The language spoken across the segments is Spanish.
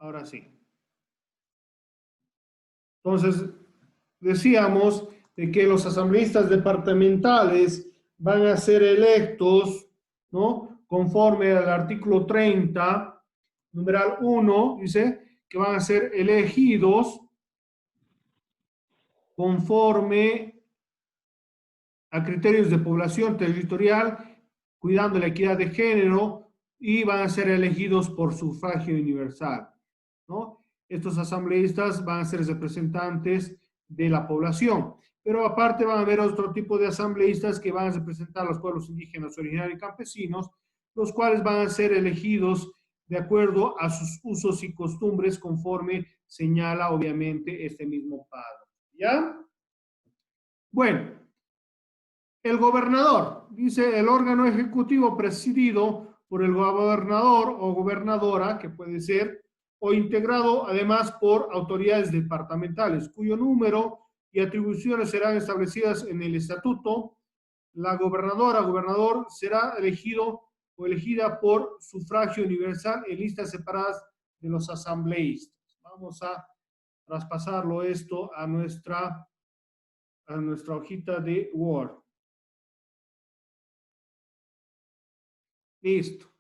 Ahora sí. Entonces, decíamos de que los asambleístas departamentales van a ser electos, ¿no? Conforme al artículo 30, numeral 1, dice que van a ser elegidos conforme a criterios de población territorial, cuidando la equidad de género, y van a ser elegidos por sufragio universal, ¿no? Estos asambleístas van a ser representantes de la población, pero aparte van a haber otro tipo de asambleístas que van a representar a los pueblos indígenas, originarios y campesinos, los cuales van a ser elegidos de acuerdo a sus usos y costumbres, conforme señala obviamente este mismo párrafo. ¿Ya? Bueno, el gobernador, dice el órgano ejecutivo presidido por el gobernador o gobernadora, que puede ser, o integrado además por autoridades departamentales, cuyo número y atribuciones serán establecidas en el estatuto. La gobernadora o gobernador será elegido o elegida por sufragio universal en listas separadas de los asambleístas. Vamos a traspasarlo esto a nuestra hojita de Word. Listo.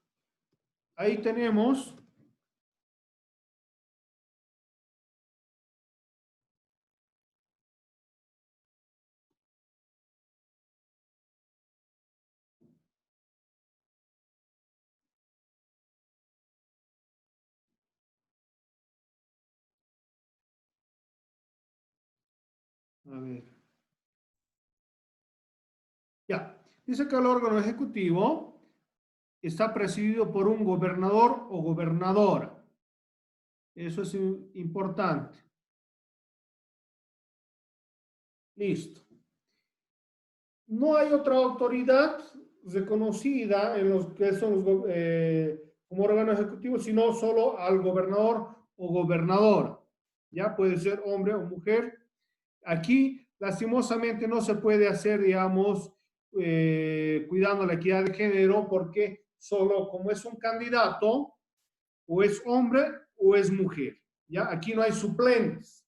Ahí tenemos. A ver. Ya. Dice que el órgano ejecutivo está presidido por un gobernador o gobernadora. Eso es importante. Listo. No hay otra autoridad reconocida en los que son los, como órgano ejecutivo, sino solo al gobernador o gobernadora. Ya puede ser hombre o mujer. Aquí, lastimosamente, no se puede hacer, digamos, cuidando la equidad de género, porque solo como es un candidato, o es hombre o es mujer. Ya, aquí no hay suplentes.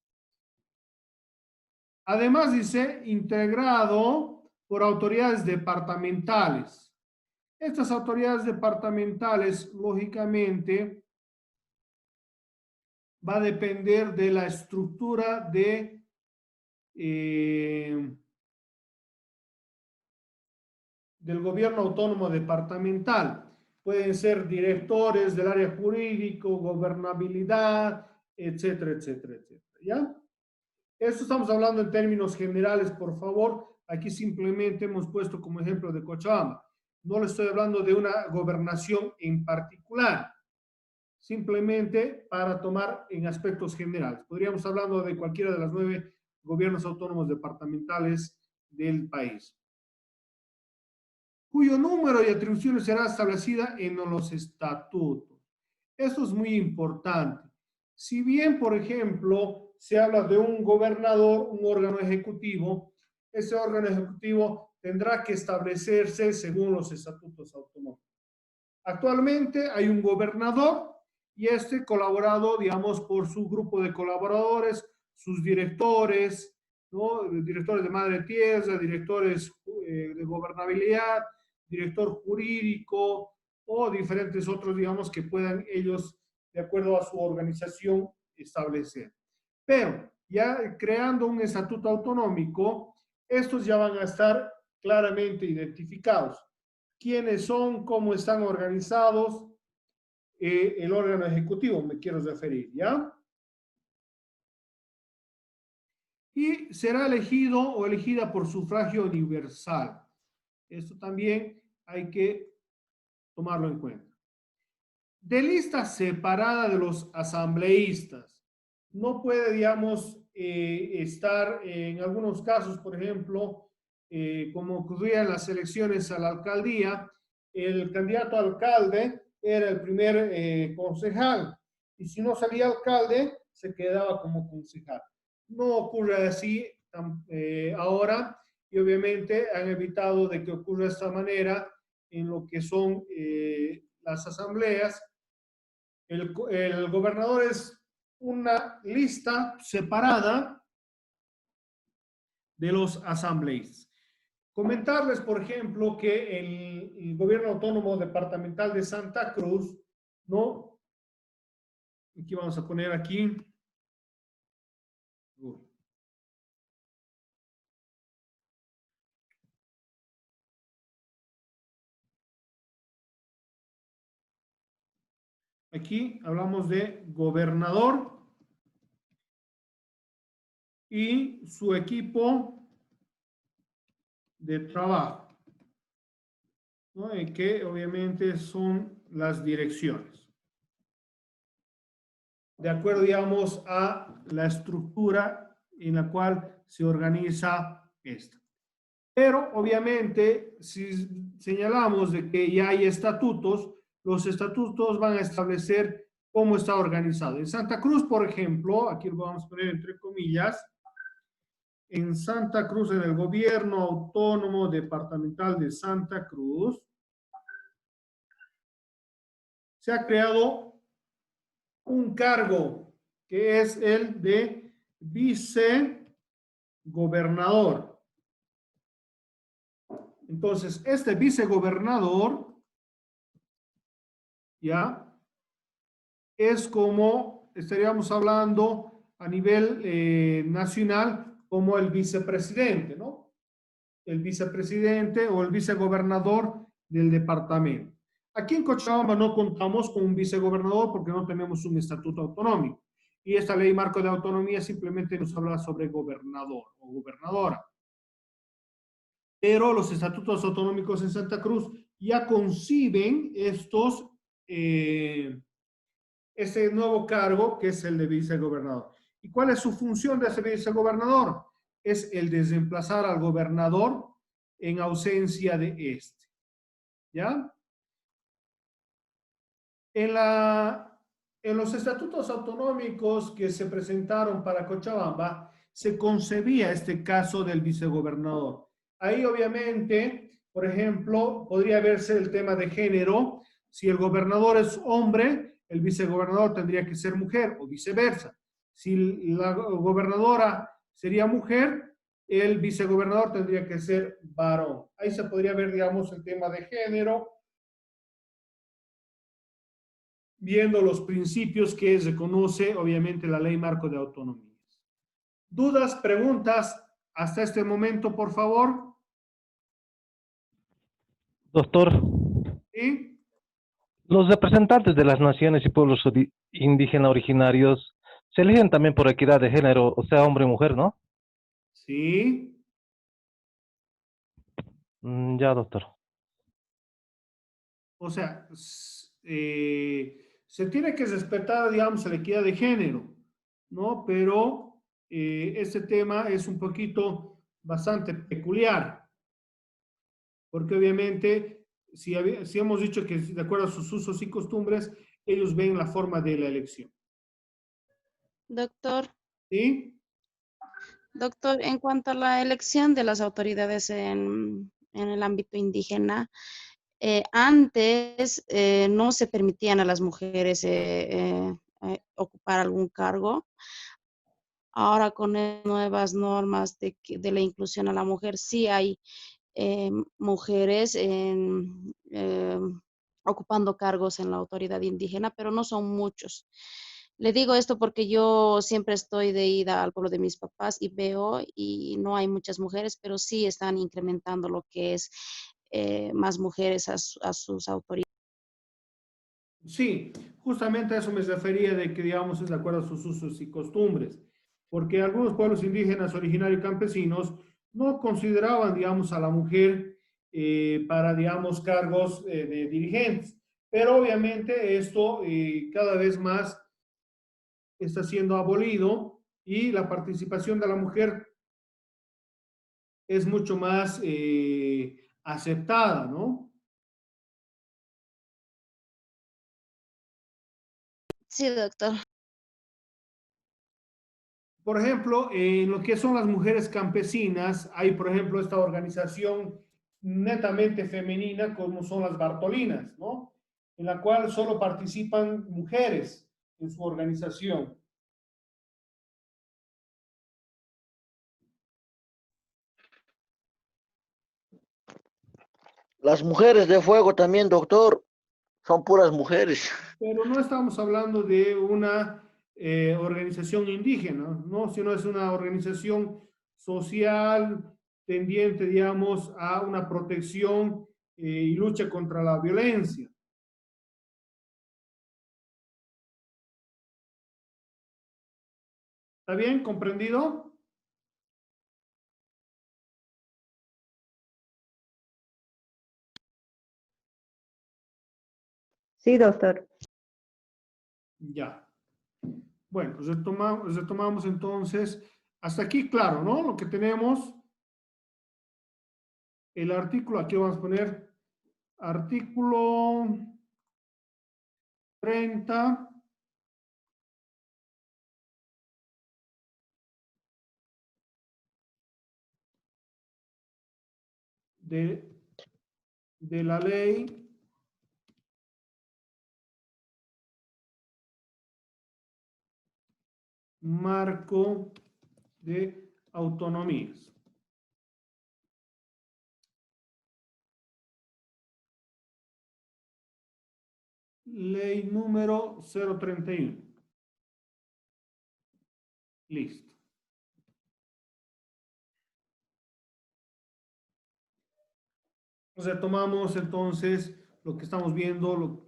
Además, dice, integrado por autoridades departamentales. Estas autoridades departamentales, lógicamente, va a depender de la estructura del gobierno autónomo departamental. Pueden ser directores del área jurídico, gobernabilidad, etcétera, etcétera, etcétera. ¿Ya? Esto estamos hablando en términos generales, por favor. Aquí simplemente hemos puesto como ejemplo de Cochabamba. No le estoy hablando de una gobernación en particular, simplemente para tomar en aspectos generales. Podríamos hablando de cualquiera de las 9 gobiernos autónomos departamentales del país, cuyo número y atribuciones será establecida en los estatutos. Esto es muy importante. Si bien, por ejemplo, se habla de un gobernador, un órgano ejecutivo, ese órgano ejecutivo tendrá que establecerse según los estatutos autonómicos. Actualmente hay un gobernador y este colaborado, digamos, por su grupo de colaboradores, sus directores, ¿no? Directores de madre tierra, directores de gobernabilidad, director jurídico o diferentes otros, digamos, que puedan ellos, de acuerdo a su organización, establecer. Pero ya creando un estatuto autonómico, estos ya van a estar claramente identificados. ¿Quiénes son? ¿Cómo están organizados? El órgano ejecutivo, me quiero referir, ¿ya? Y será elegido o elegida por sufragio universal. Esto también hay que tomarlo en cuenta. De lista separada de los asambleístas. No puede, digamos, estar en algunos casos, por ejemplo, como ocurría en las elecciones a la alcaldía, el candidato a alcalde era el primer concejal, y si no salía alcalde, se quedaba como concejal. No ocurre así ahora, y obviamente han evitado de que ocurra de esta manera en lo que son las asambleas, El gobernador es una lista separada de los asambleístas. Comentarles, por ejemplo, que el gobierno autónomo departamental de Santa Cruz, ¿no? Aquí vamos a poner aquí. Aquí hablamos de gobernador y su equipo de trabajo, ¿no? Que obviamente son las direcciones. De acuerdo, digamos, a la estructura en la cual se organiza esto. Pero obviamente, si señalamos de que ya hay estatutos, los estatutos van a establecer cómo está organizado. En Santa Cruz, por ejemplo, aquí lo vamos a poner entre comillas, en Santa Cruz, en el gobierno autónomo departamental de Santa Cruz, se ha creado un cargo que es el de vicegobernador. Entonces, este vicegobernador, ya, es como estaríamos hablando a nivel nacional como el vicepresidente, ¿no? El vicepresidente o el vicegobernador del departamento. Aquí en Cochabamba no contamos con un vicegobernador porque no tenemos un estatuto autonómico. Y esta ley marco de autonomía simplemente nos habla sobre gobernador o gobernadora. Pero los estatutos autonómicos en Santa Cruz ya conciben ese nuevo cargo que es el de vicegobernador. ¿Y cuál es su función de ese vicegobernador? Es el de desplazar al gobernador en ausencia de este. ¿Ya? En los estatutos autonómicos que se presentaron para Cochabamba, se concebía este caso del vicegobernador. Ahí obviamente, por ejemplo, podría verse el tema de género. Si el gobernador es hombre, el vicegobernador tendría que ser mujer o viceversa. Si la gobernadora sería mujer, el vicegobernador tendría que ser varón. Ahí se podría ver, digamos, el tema de género, viendo los principios que reconoce, obviamente, la ley marco de autonomías. ¿Dudas, preguntas hasta este momento, por favor? Doctor, ¿Sí? los representantes de las naciones y pueblos indígenas originarios se eligen también por equidad de género, o sea, hombre y mujer, ¿no? Sí. Ya, doctor. O sea, se tiene que respetar, digamos, la equidad de género, ¿no? Pero este tema es un poquito bastante peculiar, porque obviamente, si hemos dicho que de acuerdo a sus usos y costumbres, ellos ven la forma de la elección. Doctor, ¿Sí? doctor, en cuanto a la elección de las autoridades en el ámbito indígena, antes no se permitían a las mujeres ocupar algún cargo. Ahora con nuevas normas de la inclusión a la mujer, sí hay mujeres ocupando cargos en la autoridad indígena, pero no son muchos. Le digo esto porque yo siempre estoy de ida al pueblo de mis papás y veo y no hay muchas mujeres, pero sí están incrementando lo que es más mujeres a sus autoridades. Sí, justamente a eso me refería de que, digamos, es de acuerdo a sus usos y costumbres, porque algunos pueblos indígenas originarios y campesinos no consideraban, digamos, a la mujer para, digamos, cargos de dirigentes, pero obviamente esto cada vez más está siendo abolido y la participación de la mujer es mucho más aceptada, ¿no? Sí, doctor. Por ejemplo, en lo que son las mujeres campesinas, hay, por ejemplo, esta organización netamente femenina como son las Bartolinas, ¿no? en la cual solo participan mujeres en su organización. Las mujeres de fuego también, doctor, son puras mujeres. Pero no estamos hablando de una organización indígena, ¿no? Sino es una organización social tendiente, digamos, a una protección y lucha contra la violencia. ¿Está bien? ¿Comprendido? Sí, doctor. Ya. Bueno, pues retomamos entonces. Hasta aquí, claro, ¿no? Lo que tenemos, el artículo, aquí vamos a poner artículo 30. De la ley marco de autonomías. Ley número 031. Listo. Retomamos entonces lo que estamos viendo,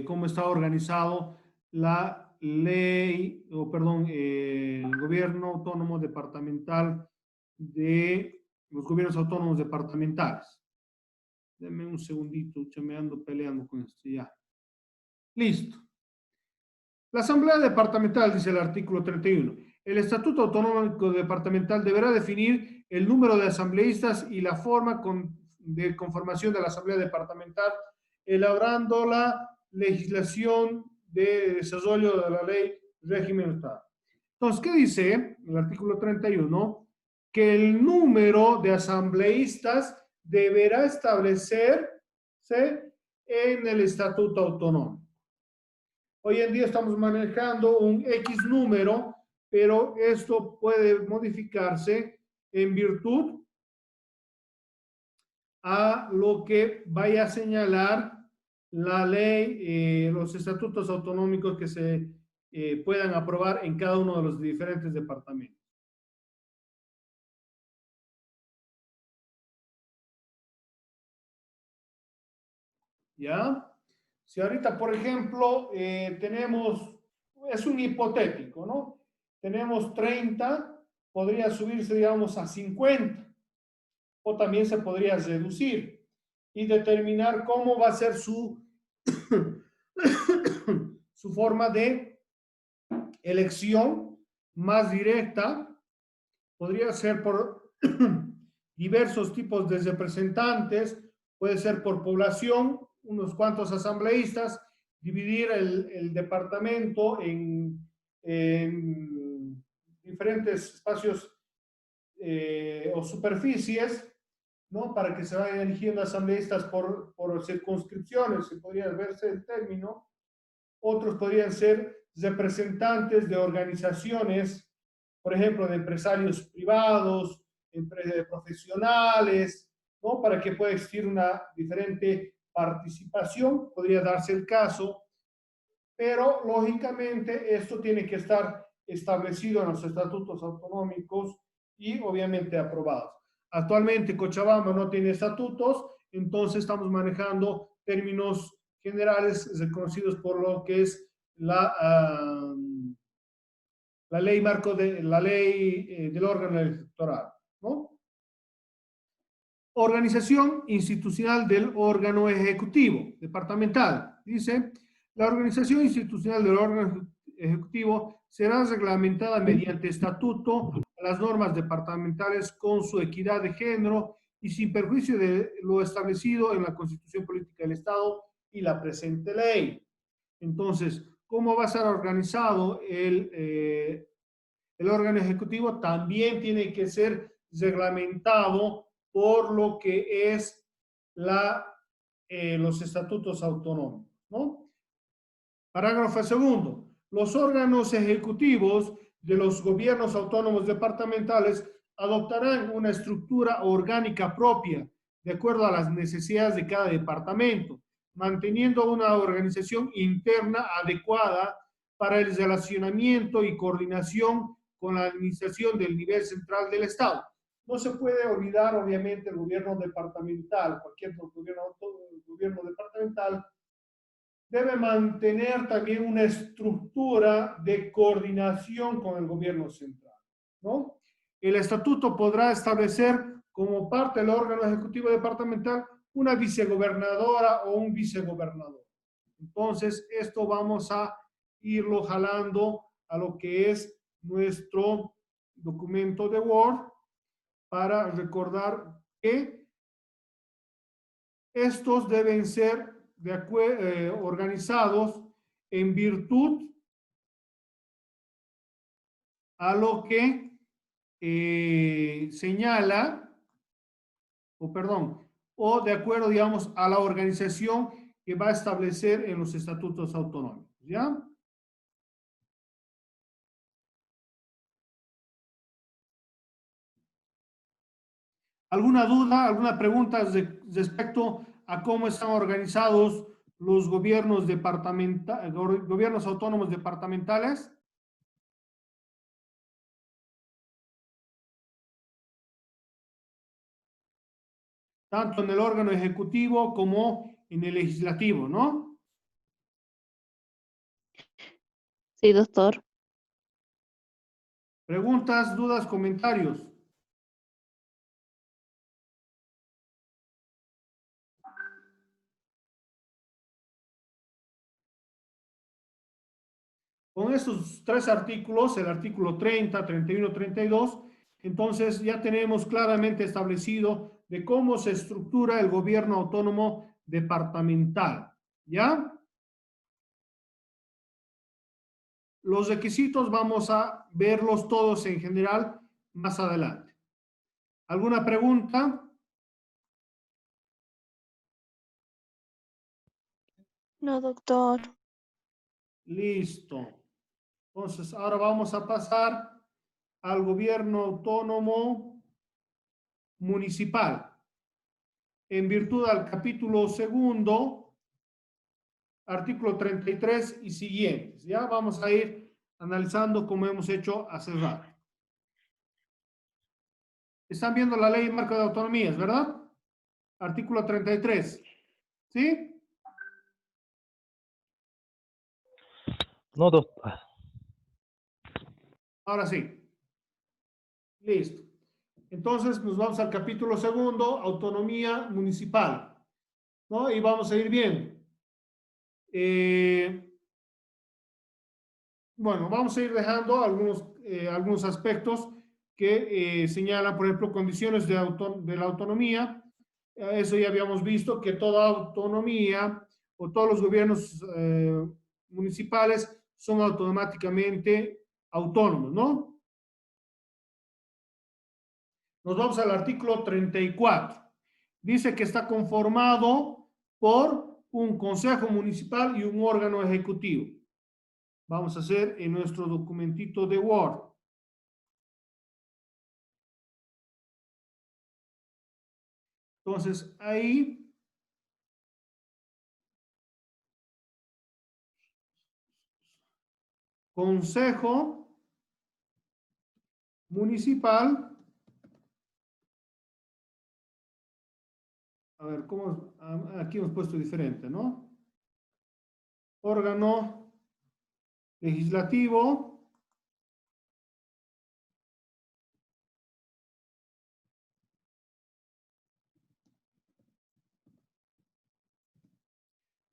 cómo está organizado la ley, o perdón, el gobierno autónomo departamental de los gobiernos autónomos departamentales. Denme un segundito, ya me ando peleando con esto ya. Listo. La Asamblea Departamental, dice el artículo 31, el Estatuto Autonómico Departamental deberá definir el número de asambleístas y la forma de conformación de la Asamblea Departamental, elaborando la legislación de desarrollo de la ley régimen Estado. Entonces, ¿qué dice el artículo 31? Que el número de asambleístas deberá establecerse en el Estatuto Autonómico. Hoy en día estamos manejando un X número, pero esto puede modificarse en virtud a lo que vaya a señalar la ley, los estatutos autonómicos que se puedan aprobar en cada uno de los diferentes departamentos. ¿Ya? Si ahorita, por ejemplo, tenemos, es un hipotético, ¿no? Tenemos 30, podría subirse, digamos, a 50, o también se podría reducir y determinar cómo va a ser su, su forma de elección más directa. Podría ser por diversos tipos de representantes, puede ser por población, unos cuantos asambleístas, dividir el departamento en diferentes espacios o superficies, ¿no? Para que se vayan eligiendo asambleístas por circunscripciones, si podría verse el término. Otros podrían ser representantes de organizaciones, por ejemplo, de empresarios privados, profesionales, ¿no? Para que pueda existir una diferente participación, podría darse el caso, pero lógicamente esto tiene que estar establecido en los estatutos autonómicos y obviamente aprobados. Actualmente Cochabamba no tiene estatutos, entonces estamos manejando términos generales reconocidos por lo que es la ley marco de la ley del órgano electoral, ¿no? Organización institucional del órgano ejecutivo departamental. Dice, la organización institucional del órgano ejecutivo será reglamentada mediante estatuto a las normas departamentales con su equidad de género y sin perjuicio de lo establecido en la Constitución Política del Estado y la presente ley. Entonces, ¿cómo va a estar organizado el órgano ejecutivo? También tiene que ser reglamentado por lo que es los estatutos autonómicos, ¿no? Parágrafo segundo. Los órganos ejecutivos de los gobiernos autónomos departamentales adoptarán una estructura orgánica propia de acuerdo a las necesidades de cada departamento, manteniendo una organización interna adecuada para el relacionamiento y coordinación con la administración del nivel central del Estado. No se puede olvidar, obviamente, el gobierno departamental, cualquier gobierno departamental debe mantener también una estructura de coordinación con el gobierno central, ¿no? El estatuto podrá establecer como parte del órgano ejecutivo departamental una vicegobernadora o un vicegobernador. Entonces, esto vamos a irlo jalando a lo que es nuestro documento de Word para recordar que estos deben ser organizados en virtud a lo que señala, o de acuerdo, digamos, a la organización que va a establecer en los estatutos autonómicos, ¿ya? ¿Alguna duda, alguna pregunta respecto a cómo están organizados los gobiernos gobiernos autónomos departamentales? Tanto en el órgano ejecutivo como en el legislativo, ¿no? Sí, doctor. Preguntas, dudas, comentarios. Con estos tres artículos, el artículo 30, 31, 32, entonces ya tenemos claramente establecido de cómo se estructura el gobierno autónomo departamental, ¿ya? Los requisitos vamos a verlos todos en general más adelante. ¿Alguna pregunta? No, doctor. Listo. Entonces, ahora vamos a pasar al gobierno autónomo municipal. En virtud al capítulo segundo, artículo 33 y siguientes. Ya vamos a ir analizando como hemos hecho hace rato. Están viendo la ley marco de autonomías, ¿verdad? Artículo 33. ¿Sí? No, doctor. Ahora sí. Listo. Entonces nos vamos al capítulo segundo, autonomía municipal, ¿no? Y vamos a ir viendo. Bueno, vamos a ir dejando algunos aspectos que señalan, por ejemplo, condiciones de la autonomía. Eso ya habíamos visto, que toda autonomía o todos los gobiernos municipales son automáticamente autónomos, ¿no? Nos vamos al artículo 34. Dice que está conformado por un consejo municipal y un órgano ejecutivo. Vamos a hacer en nuestro documentito de Word. Entonces, ahí consejo municipal. A ver, ¿cómo? Aquí hemos puesto diferente, ¿no? Órgano legislativo.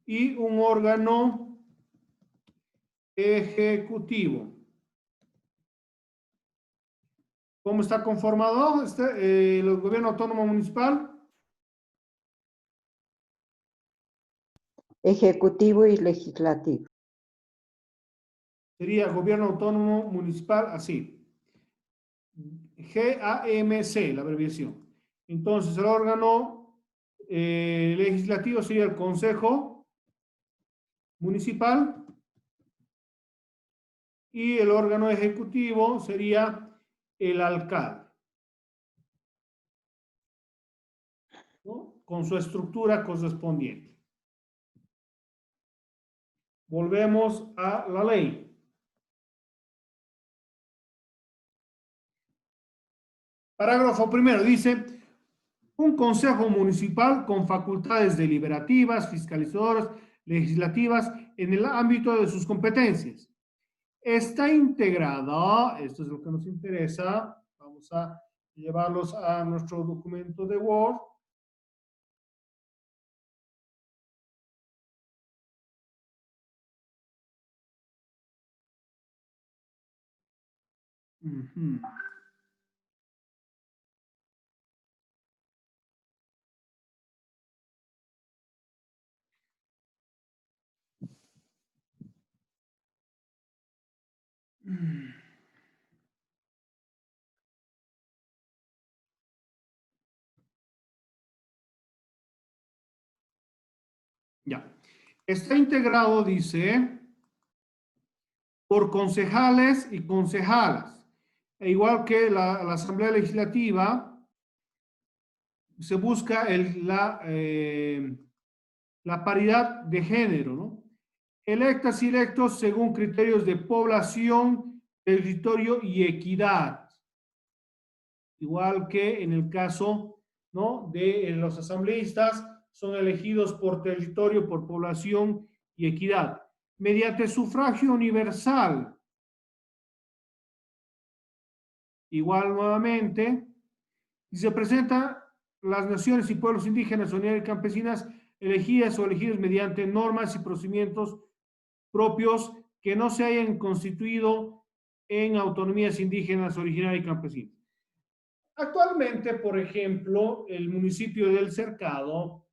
Y un órgano ejecutivo. ¿Cómo está conformado el gobierno autónomo municipal? Ejecutivo y legislativo. Sería gobierno autónomo municipal así. GAMC, la abreviación. Entonces, el órgano legislativo sería el Consejo municipal. Y el órgano ejecutivo sería el alcalde, ¿no? Con su estructura correspondiente. Volvemos a la ley. Parágrafo primero dice, un consejo municipal con facultades deliberativas, fiscalizadoras, legislativas en el ámbito de sus competencias. Está integrada, esto es lo que nos interesa, vamos a llevarlos a nuestro documento de Word. Ujú. Ya. Está integrado, dice, por concejales y concejalas. E igual que la Asamblea Legislativa, se busca la paridad de género, ¿no? Electas y electos según criterios de población, territorio y equidad. Igual que en el caso, ¿no?, de los asambleístas, son elegidos por territorio, por población y equidad, mediante sufragio universal. Igual nuevamente, y se presentan las naciones y pueblos indígenas, unidades campesinas, elegidas o elegidos mediante normas y procedimientos propios que no se hayan constituido en autonomías indígenas, originarias y campesinas. Actualmente, por ejemplo, el municipio del Cercado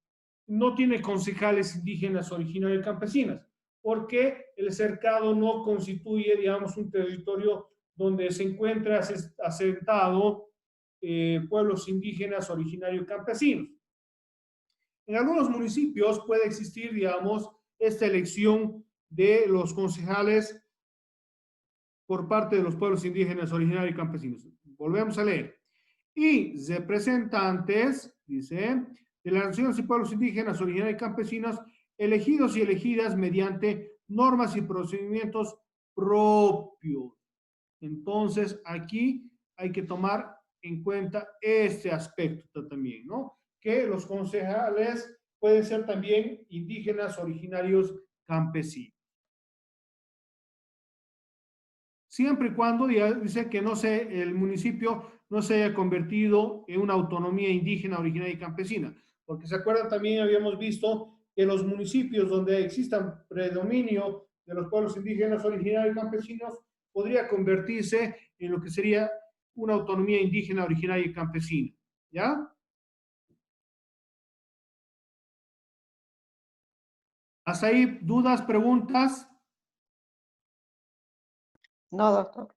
no tiene concejales indígenas, originarios y campesinas, porque el Cercado no constituye, digamos, un territorio donde se encuentra asentado pueblos indígenas, originarios y campesinos. En algunos municipios puede existir, digamos, esta elección de los concejales por parte de los pueblos indígenas, originarios y campesinos. Volvemos a leer. Y representantes, dice, de las naciones y pueblos indígenas, originarios y campesinos, elegidos y elegidas mediante normas y procedimientos propios. Entonces, aquí hay que tomar en cuenta este aspecto también, ¿no? Que los concejales pueden ser también indígenas, originarios, campesinos. Siempre y cuando dice que el municipio no se haya convertido en una autonomía indígena, originaria y campesina. Porque se acuerdan, también habíamos visto que los municipios donde exista predominio de los pueblos indígenas, originarios y campesinos, podría convertirse en lo que sería una autonomía indígena, originaria y campesina. ¿Ya? ¿Hasta ahí dudas, preguntas? No, doctor.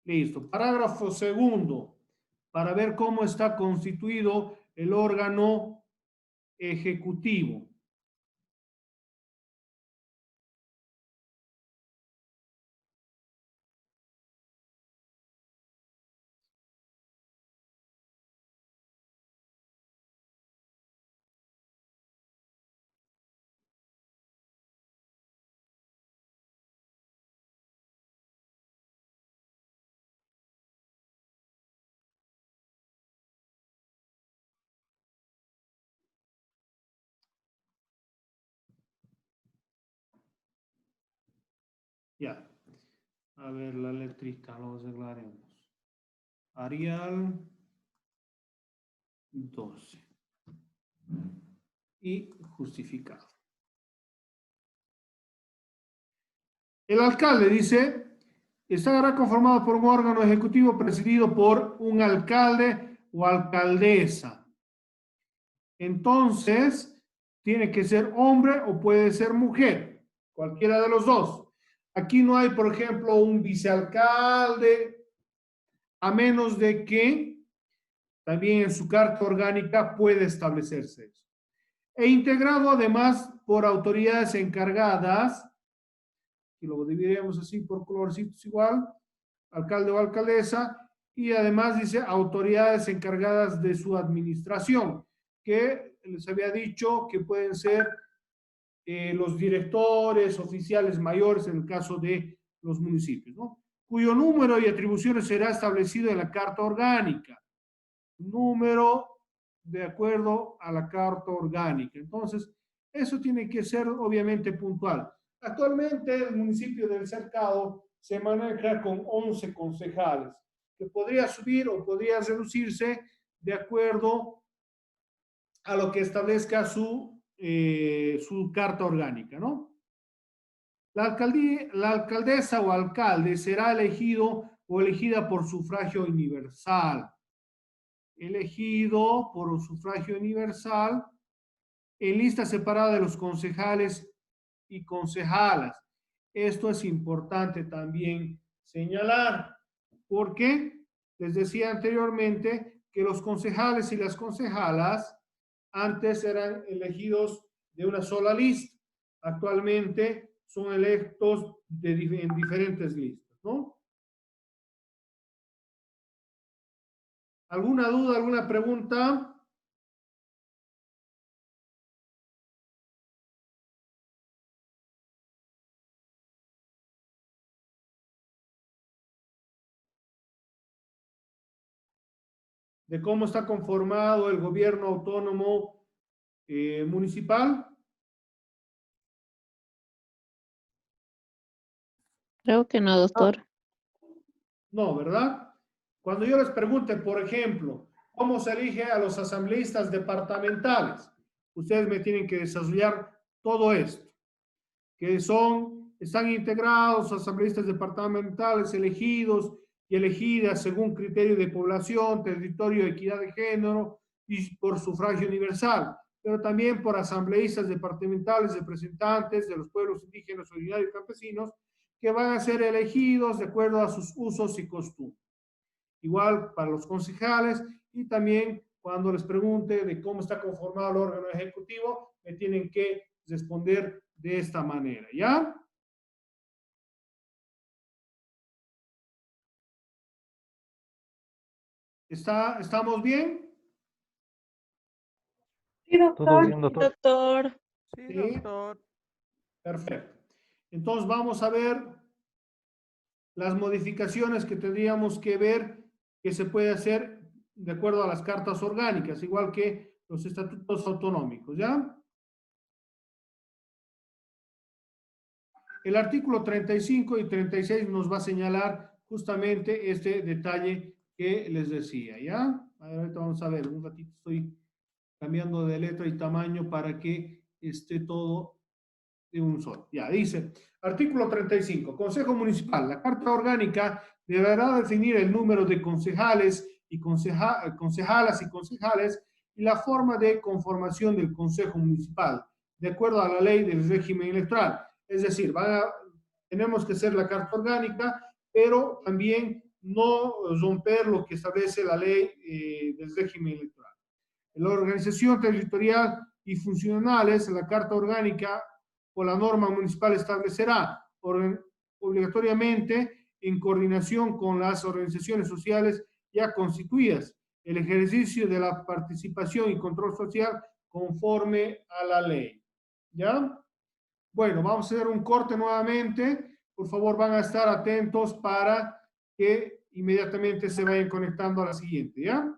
Listo. Parágrafo segundo, para ver cómo está constituido el órgano ejecutivo. Ya. A ver, la letrita, lo arreglaremos. Arial 12. Y justificado. El alcalde dice, estará conformado por un órgano ejecutivo presidido por un alcalde o alcaldesa. Entonces, tiene que ser hombre o puede ser mujer, cualquiera de los dos. Aquí no hay, por ejemplo, un vicealcalde, a menos de que también en su carta orgánica puede establecerse eso. E integrado además por autoridades encargadas, y lo dividiremos así por colorcitos igual, alcalde o alcaldesa, y además dice autoridades encargadas de su administración, que les había dicho que pueden ser los directores, oficiales mayores en el caso de los municipios, ¿no? Cuyo número y atribuciones será establecido en la Carta Orgánica. Número de acuerdo a la Carta Orgánica. Entonces, eso tiene que ser obviamente puntual. Actualmente el municipio del Cercado se maneja con 11 concejales, que podría subir o podría reducirse de acuerdo a lo que establezca su carta orgánica, ¿no? La alcaldesa o alcalde será elegido o elegida por sufragio universal. Elegido por sufragio universal en lista separada de los concejales y concejalas. Esto es importante también señalar, porque les decía anteriormente que los concejales y las concejalas antes eran elegidos de una sola lista. Actualmente son electos en diferentes listas, ¿no? ¿Alguna duda, alguna pregunta? ¿De cómo está conformado el gobierno autónomo municipal? Creo que no, doctor. No, ¿verdad? Cuando yo les pregunte, por ejemplo, ¿cómo se elige a los asambleístas departamentales? Ustedes me tienen que desarrollar todo esto, que están integrados asambleístas departamentales elegidos y elegidas según criterio de población, territorio, equidad de género y por sufragio universal, pero también por asambleístas departamentales, representantes de los pueblos indígenas, originarios y campesinos, que van a ser elegidos de acuerdo a sus usos y costumbres. Igual para los concejales, y también cuando les pregunte de cómo está conformado el órgano ejecutivo, me tienen que responder de esta manera, ¿ya? ¿Estamos bien? Sí, ¿Todo bien, doctor? Doctor. Sí, doctor. Perfecto. Entonces vamos a ver las modificaciones que tendríamos que ver que se puede hacer de acuerdo a las cartas orgánicas, igual que los estatutos autonómicos, ¿ya? El artículo 35 y 36 nos va a señalar justamente este detalle que les decía, ¿ya? Ahorita vamos a ver, un ratito estoy cambiando de letra y tamaño para que esté todo de un solo. Ya, dice, artículo 35, Consejo Municipal. La Carta Orgánica deberá definir el número de concejales y concejalas y concejales y la forma de conformación del Consejo Municipal, de acuerdo a la ley del régimen electoral. Es decir, tenemos que hacer la Carta Orgánica, pero también no romper lo que establece la ley del régimen electoral. La organización territorial y funcionales, la Carta Orgánica o la norma municipal establecerá obligatoriamente en coordinación con las organizaciones sociales ya constituidas el ejercicio de la participación y control social conforme a la ley. ¿Ya? Bueno, vamos a hacer un corte nuevamente. Por favor, van a estar atentos para que inmediatamente se vayan conectando a la siguiente, ¿ya?